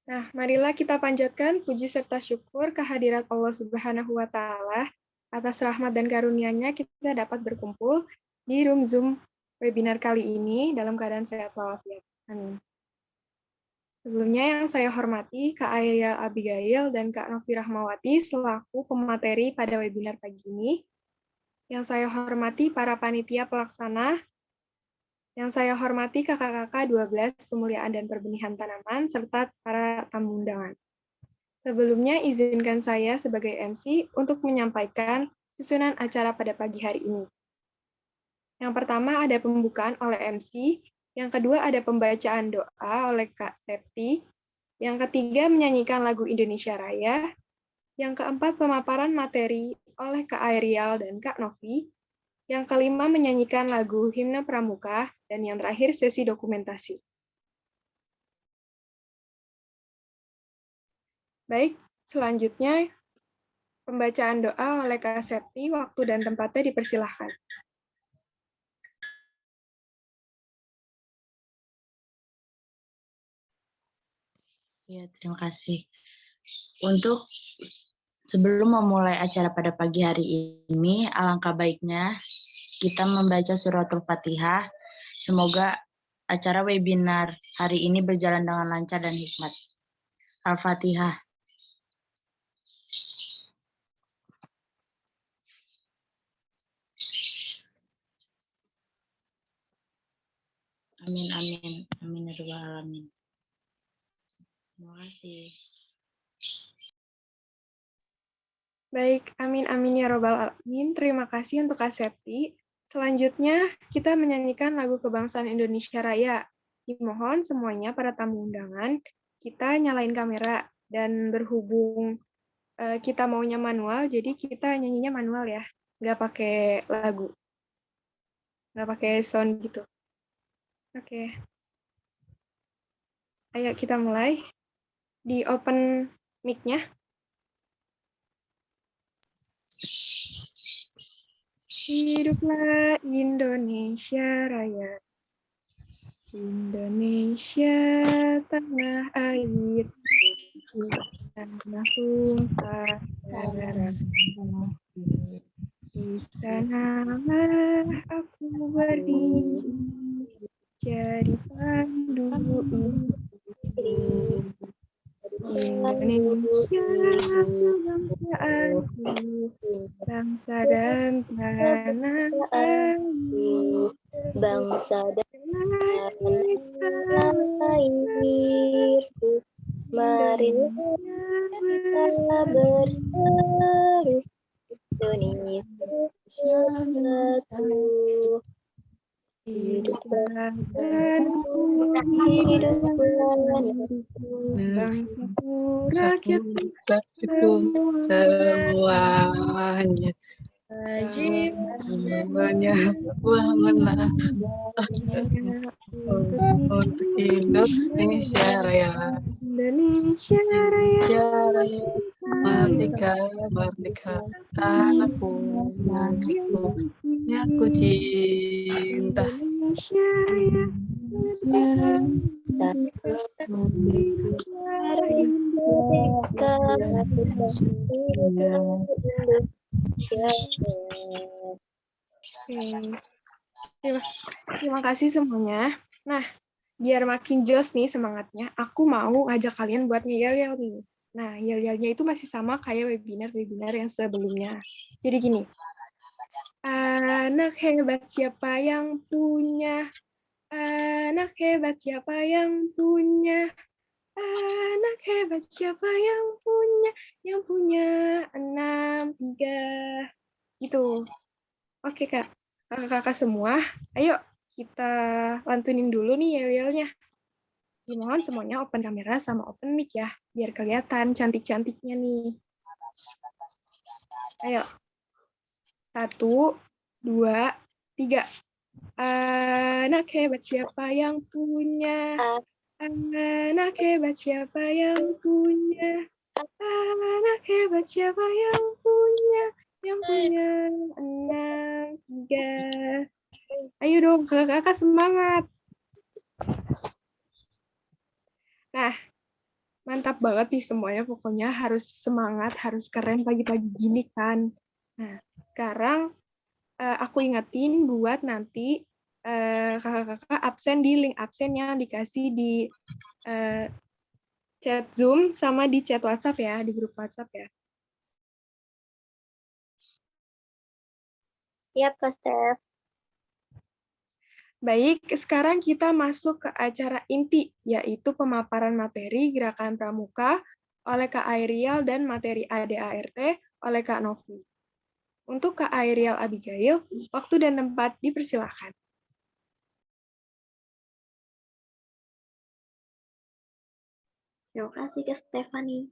Nah, marilah kita panjatkan puji serta syukur kehadirat Allah Subhanahu wa Ta'ala. Atas rahmat dan karunia-Nya kita dapat berkumpul di room Zoom webinar kali ini dalam keadaan sehat walafiat. Amin. Sebelumnya yang saya hormati Kak Ariel Abigail dan Kak Novi Rahmawati selaku pemateri pada webinar pagi ini. Yang saya hormati para panitia pelaksana, yang saya hormati kakak-kakak 12 pemuliaan dan perbenihan tanaman, serta para tamu undangan. Sebelumnya izinkan saya sebagai MC untuk menyampaikan susunan acara pada pagi hari ini. Yang pertama ada pembukaan oleh MC, yang kedua ada pembacaan doa oleh Kak Septi, yang ketiga menyanyikan lagu Indonesia Raya, yang keempat pemaparan materi oleh Kak Ariel dan Kak Novi, yang kelima menyanyikan lagu Himne Pramuka, dan yang terakhir sesi dokumentasi. Baik, selanjutnya pembacaan doa oleh Kak Septi, waktu dan tempatnya dipersilahkan. Ya, terima kasih. Untuk sebelum memulai acara pada pagi hari ini, alangkah baiknya kita membaca suratul Fatihah. Semoga acara webinar hari ini berjalan dengan lancar dan hikmat. Al-Fatihah. Amin, amin. Amin, ya rabbal alamin. Terima kasih. Baik, amin amin ya robbal alamin. Terima kasih untuk Kak Septi. Selanjutnya, kita menyanyikan lagu Kebangsaan Indonesia Raya. Dimohon semuanya para tamu undangan, kita nyalain kamera. Dan berhubung kita maunya manual, jadi kita nyanyinya manual ya. Nggak pakai lagu. Nggak pakai sound gitu. Oke. Ayo kita mulai. Di open mic-nya. Hiduplah Indonesia Raya. Indonesia tanah air, tanah tumpah darah. Di sanalah aku berdiri, jadi pandu Indonesia kebangsaanku, bangsa dan tanah air, bangsa dan tanah airku, mari kita bersatu, Indonesia satu. Hiduplah negeriku, bangsaku, rakyatku semuanya. Semuanya bangunlah untuk Indonesia Raya. Indonesia Raya, Merdeka, merdeka, tanahku, negeriku, yang ku cinta. Indonesia Raya, Terima kasih semuanya. Nah, biar makin jos nih semangatnya, aku mau ngajak kalian buat ngeyel-yel nih. Nah, yel-yelnya itu masih sama kayak webinar-webinar yang sebelumnya. Jadi gini, anak hebat siapa yang punya? Anak hebat siapa yang punya? Anak hebat siapa yang punya? Yang punya 6, 3. Gitu. Oke, Kak. Kakak-kakak semua, ayo kita lantunin dulu nih yel-yelnya. Dimohon semuanya open kamera sama open mic ya, biar kelihatan cantik-cantiknya nih. Ayo. 1, 2, 3. Anak hebat siapa yang punya? Anak hebat siapa yang punya? Anak hebat siapa yang punya? Yang punya 6, 3. Ayo dong, kakak-kakak semangat. Nah, mantap banget nih semuanya, pokoknya harus semangat, harus keren pagi-pagi gini kan. Nah, sekarang aku ingetin buat nanti kakak-kakak absen di link absen yang dikasih di chat Zoom sama di chat WhatsApp ya, di grup WhatsApp ya. Siap, Kak Steph. Baik, sekarang kita masuk ke acara inti, yaitu pemaparan materi gerakan pramuka oleh Kak Airial dan materi ADART oleh Kak Novi. Untuk Kak Airial Abigail, waktu dan tempat dipersilakan. Terima kasih, Kak Stephanie.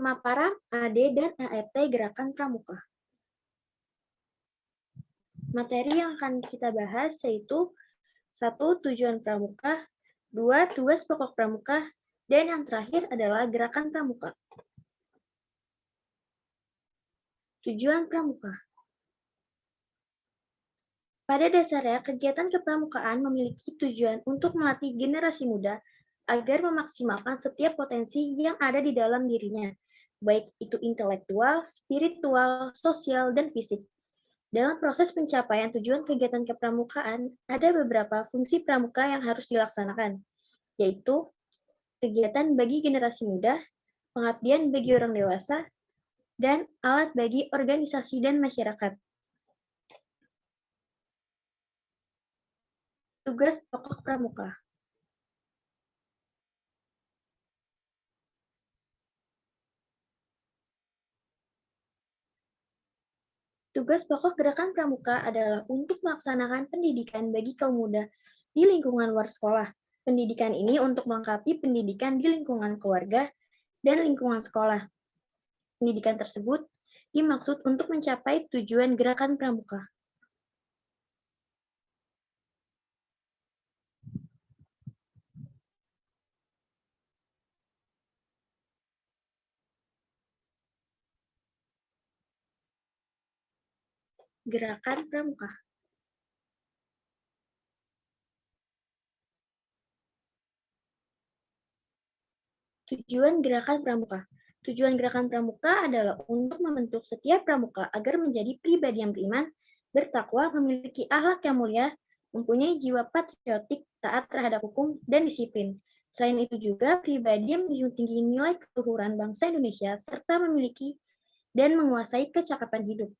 Pemaparan AD dan ART gerakan pramuka. Materi yang akan kita bahas yaitu 1. Tujuan pramuka, 2. Tugas pokok pramuka, dan yang terakhir adalah gerakan pramuka. Tujuan pramuka. Pada dasarnya, kegiatan kepramukaan memiliki tujuan untuk melatih generasi muda agar memaksimalkan setiap potensi yang ada di dalam dirinya, baik itu intelektual, spiritual, sosial, dan fisik. Dalam proses pencapaian tujuan kegiatan kepramukaan, ada beberapa fungsi pramuka yang harus dilaksanakan, yaitu kegiatan bagi generasi muda, pengabdian bagi orang dewasa, dan alat bagi organisasi dan masyarakat. Tugas pokok pramuka. Tugas pokok gerakan pramuka adalah untuk melaksanakan pendidikan bagi kaum muda di lingkungan luar sekolah. Pendidikan ini untuk melengkapi pendidikan di lingkungan keluarga dan lingkungan sekolah. Pendidikan tersebut dimaksud untuk mencapai tujuan gerakan pramuka. Gerakan pramuka. Tujuan gerakan pramuka. Tujuan gerakan pramuka adalah untuk membentuk setiap pramuka agar menjadi pribadi yang beriman, bertakwa, memiliki akhlak yang mulia, mempunyai jiwa patriotik, taat terhadap hukum, dan disiplin. Selain itu juga pribadi yang menjunjung tinggi nilai keluhuran bangsa Indonesia serta memiliki dan menguasai kecakapan hidup.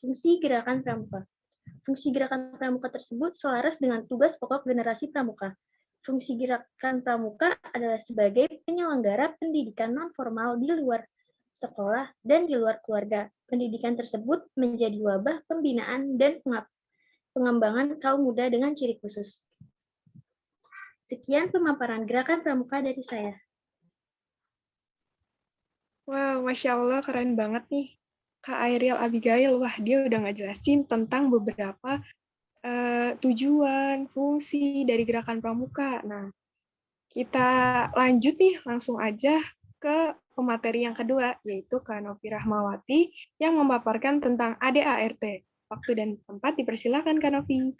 Fungsi gerakan pramuka. Fungsi gerakan pramuka tersebut selaras dengan tugas pokok generasi pramuka. Fungsi gerakan pramuka adalah sebagai penyelenggara pendidikan non-formal di luar sekolah dan di luar keluarga. Pendidikan tersebut menjadi wabah pembinaan dan pengembangan kaum muda dengan ciri khusus. Sekian pemaparan gerakan pramuka dari saya. Wow, Masya Allah, keren banget nih. Kak Airial Abigail, wah dia udah ngejelasin tentang beberapa tujuan, fungsi dari gerakan pramuka. Nah, kita lanjut nih langsung aja ke pemateri yang kedua, yaitu Kak Novi Rahmawati yang memaparkan tentang ADART. Waktu dan tempat dipersilakan Kak Novi.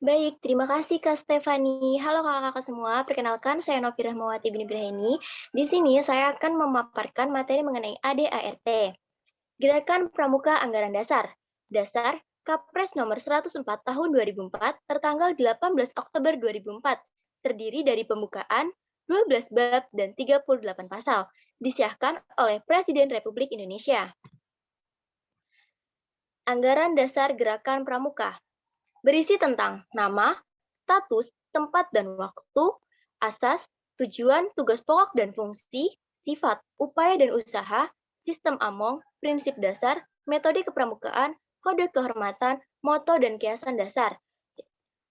Baik, terima kasih Kak Stefani. Halo kakak-kakak semua, perkenalkan saya Novi Rahmawati bin Ibrahini. Di sini saya akan memaparkan materi mengenai ADART. Gerakan Pramuka Anggaran Dasar. Dasar Kapres nomor 104 tahun 2004 tertanggal 18 Oktober 2004. Terdiri dari pembukaan, 12 bab, dan 38 pasal, disahkan oleh Presiden Republik Indonesia. Anggaran Dasar Gerakan Pramuka berisi tentang nama, status, tempat dan waktu, asas, tujuan, tugas pokok dan fungsi, sifat, upaya dan usaha, sistem among, prinsip dasar, metode kepramukaan, kode kehormatan, moto dan kiasan dasar,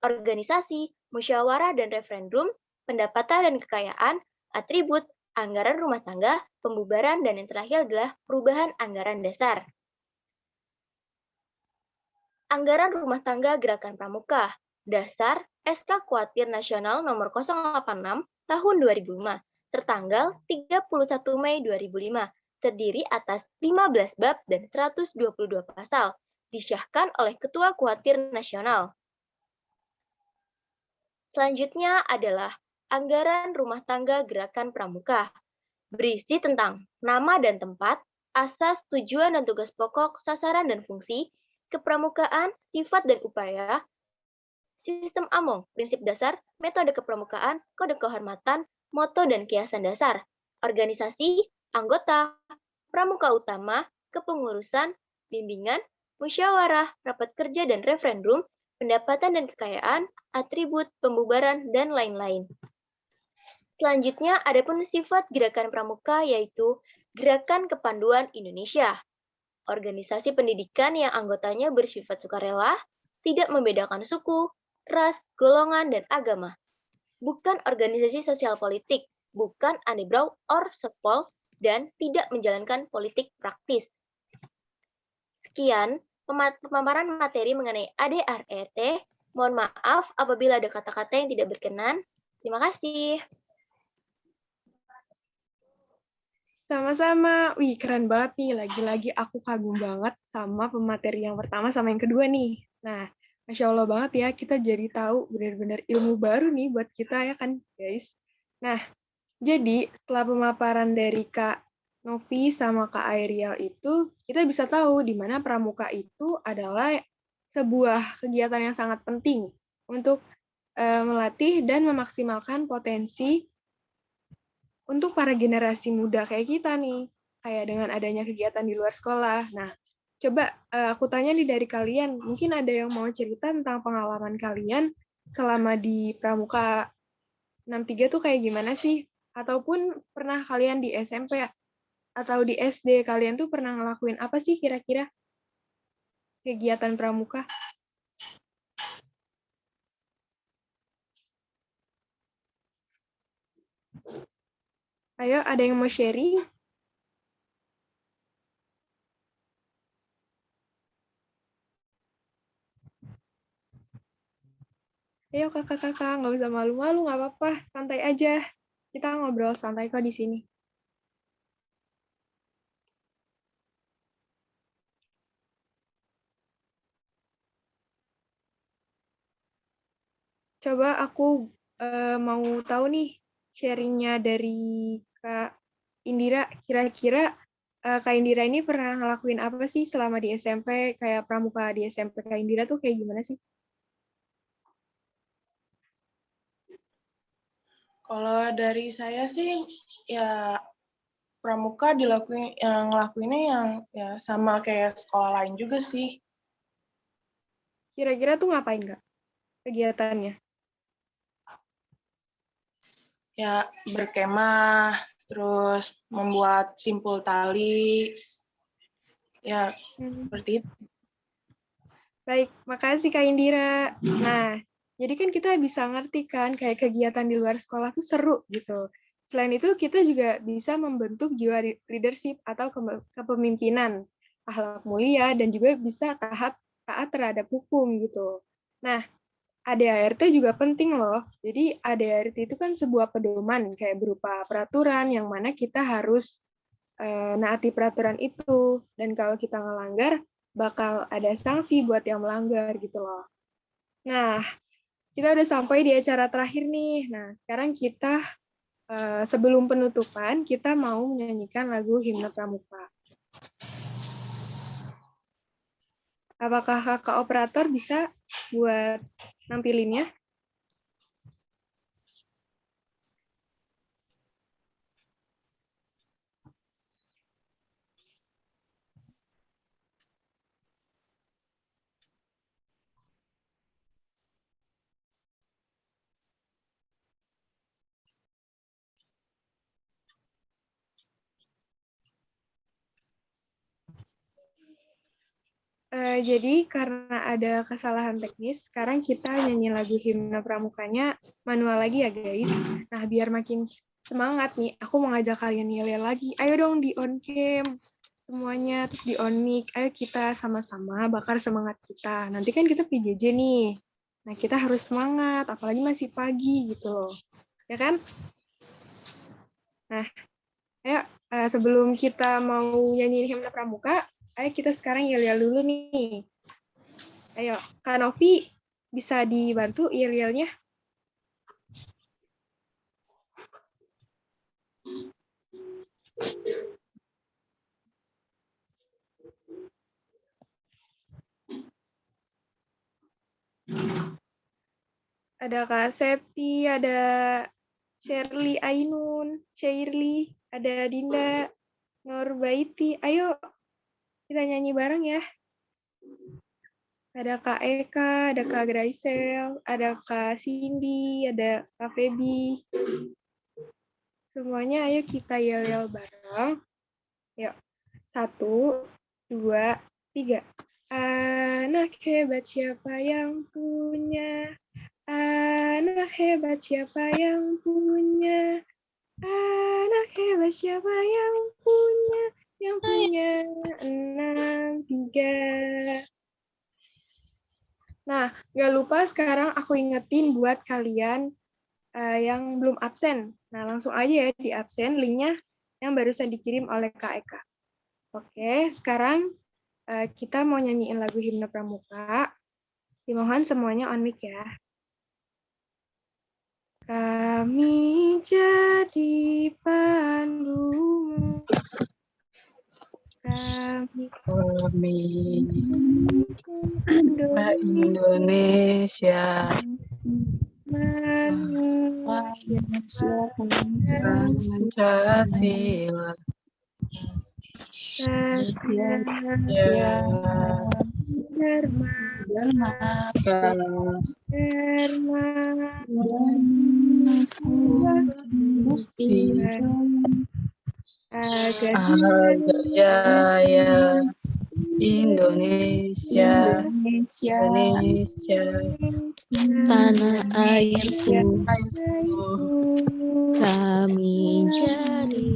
organisasi, musyawarah dan referendum, pendapatan dan kekayaan, atribut, anggaran rumah tangga, pembubaran, dan yang terakhir adalah perubahan anggaran dasar. Anggaran rumah tangga Gerakan Pramuka, dasar SK Kuatir Nasional nomor 086 tahun 2005, tertanggal 31 Mei 2005, terdiri atas 15 bab dan 122 pasal, disahkan oleh Ketua Kuatir Nasional. Selanjutnya adalah Anggaran Rumah Tangga Gerakan Pramuka, berisi tentang nama dan tempat, asas, tujuan dan tugas pokok, sasaran dan fungsi, kepramukaan, sifat dan upaya, sistem among, prinsip dasar, metode kepramukaan, kode kehormatan, moto dan kiasan dasar, organisasi, anggota, pramuka utama, kepengurusan, bimbingan, musyawarah, rapat kerja dan referendum, pendapatan dan kekayaan, atribut, pembubaran, dan lain-lain. Selanjutnya, ada pun sifat Gerakan Pramuka, yaitu Gerakan Kepanduan Indonesia. Organisasi pendidikan yang anggotanya bersifat sukarela, tidak membedakan suku, ras, golongan, dan agama. Bukan organisasi sosial politik, bukan underground or softball, dan tidak menjalankan politik praktis. Sekian pemaparan materi mengenai ADART. Mohon maaf apabila ada kata-kata yang tidak berkenan. Terima kasih. Sama-sama. Wih, keren banget nih. Lagi-lagi aku kagum banget sama pemateri yang pertama sama yang kedua nih. Nah, Masya Allah banget ya, kita jadi tahu benar-benar ilmu baru nih buat kita ya kan, guys. Nah, jadi setelah pemaparan dari Kak Novi sama Kak Airial itu, kita bisa tahu di mana pramuka itu adalah sebuah kegiatan yang sangat penting untuk melatih dan memaksimalkan potensi untuk para generasi muda kayak kita nih, kayak dengan adanya kegiatan di luar sekolah. Nah, coba aku tanya nih dari kalian, mungkin ada yang mau cerita tentang pengalaman kalian selama di Pramuka 63 tuh kayak gimana sih? Ataupun pernah kalian di SMP atau di SD, kalian tuh pernah ngelakuin apa sih kira-kira kegiatan Pramuka? Ayo, ada yang mau sharing? Ayo kakak-kakak, nggak usah malu-malu, nggak apa-apa, santai aja. Kita ngobrol santai kok di sini. Coba aku mau tahu nih sharingnya dari Kak Indira. Kira-kira Kak Indira ini pernah ngelakuin apa sih selama di SMP? Kayak pramuka di SMP Kak Indira tuh kayak gimana sih? Kalau dari saya sih ya pramuka ngelakuinnya yang ya sama kayak sekolah lain juga sih. Kira-kira tuh ngapain Kak kegiatannya? Ya berkemah, terus membuat simpul tali. Ya seperti itu. Baik, makasih Kak Indira. Nah, jadi kan kita bisa ngerti kan kayak kegiatan di luar sekolah tuh seru gitu. Selain itu kita juga bisa membentuk jiwa leadership atau kepemimpinan, akhlak mulia, dan juga bisa taat terhadap hukum gitu. Nah, ADART juga penting loh. Jadi ADART itu kan sebuah pedoman kayak berupa peraturan yang mana kita harus naati peraturan itu. Dan kalau kita ngelanggar, bakal ada sanksi buat yang melanggar gitu loh. Nah, kita udah sampai di acara terakhir nih. Nah, sekarang kita sebelum penutupan, kita mau menyanyikan lagu Himne Pramuka. Apakah kakak operator bisa buat nampilinnya? Jadi karena ada kesalahan teknis, sekarang kita nyanyi lagu himne pramukanya manual lagi ya guys. Nah biar makin semangat nih, aku mau ngajak kalian yel-yel lagi. Ayo dong di on cam semuanya, terus di on mic. Ayo kita sama-sama bakar semangat kita. Nanti kan kita PJJ nih. Nah kita harus semangat, apalagi masih pagi gitu loh. Ya kan? Nah, ayo sebelum kita mau nyanyi himne pramuka, ayo kita sekarang yel-yel dulu nih. Ayo, Kak Novi bisa dibantu yel-yelnya? Ada Kak Septi, ada Shirley Ainun, Shirley, ada Dinda, Nurbaiti. Ayo, kita nyanyi bareng ya. Ada Kak Eka, ada Kak Graisel, ada Kak Cindy, ada Kak Feby. Semuanya ayo kita yel-yel bareng. Yuk, 1, 2, 3. Anak hebat siapa yang punya? Anak hebat siapa yang punya? Anak hebat siapa yang punya? Yang punya 6, 3. Nah, nggak lupa sekarang aku ingetin buat kalian yang belum absen. Nah, langsung aja ya di absen linknya yang barusan dikirim oleh Kak Eka. Oke, sekarang kita mau nyanyiin lagu himne pramuka. Dimohon semuanya on mic ya. Kami jadi pandumu. Kami Indonesia. Pancasila. Agar jaya Indonesia, tanah airku, kami jadi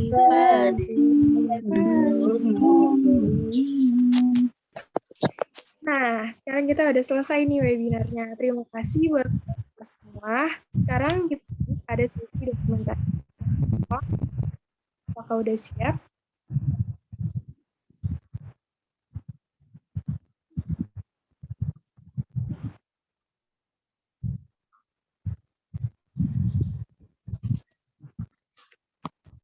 Nah, sekarang kita udah selesai nih webinarnya. Terima kasih buat semua. Sekarang kita ada sesi dokumentasi. Apakah udah siap?